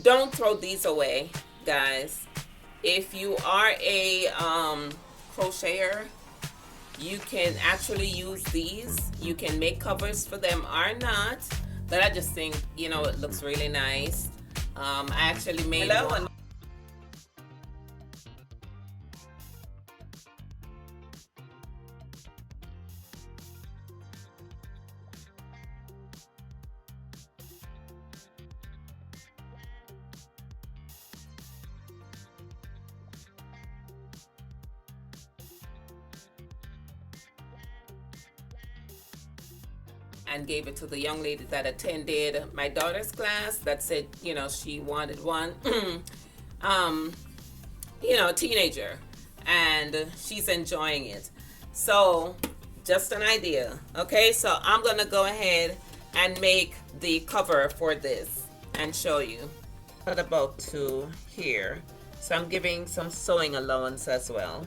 don't throw these away, guys. If you are a crocheter, you can actually use these. You can make covers for them or not, but I just think, you know, it looks really nice. I actually made one and gave it to the young lady that attended my daughter's class that said, you know, she wanted one. You know, teenager, and she's enjoying it. So, just an idea. Okay, so I'm gonna go ahead and make the cover for this and show you. At about to here. So I'm giving some sewing allowance as well.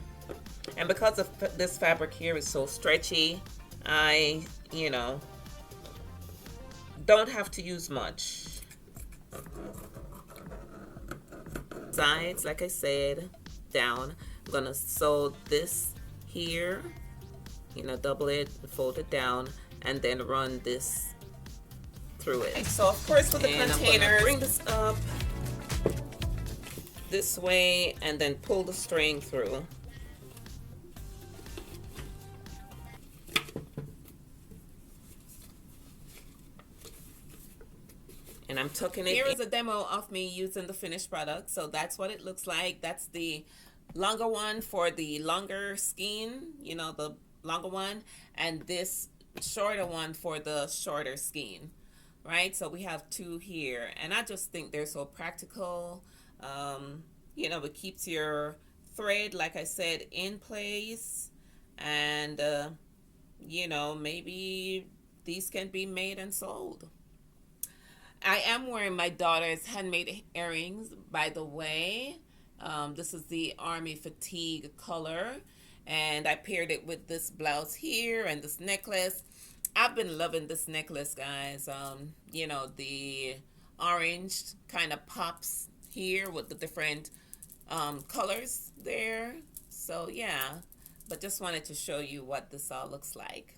And because of this fabric here is so stretchy, I, you know, don't have to use much. Sides, like I said, down. I'm gonna sew this here, you know, double it, fold it down, and then run this through it. So of course with the container, bring this up this way and then pull the string through. And I'm tucking it. Here is a demo of me using the finished product. So that's what it looks like. That's the longer one for the longer skein, you know, the longer one, and this shorter one for the shorter skein, right? So we have two here, and I just think they're so practical. You know, it keeps your thread, like I said, in place, and you know, maybe these can be made and sold. I am wearing my daughter's handmade earrings, by the way. This is the Army Fatigue color, and I paired it with this blouse here and this necklace. I've been loving this necklace, guys. You know, the orange kind of pops here with the different colors there. So yeah, but just wanted to show you what this all looks like.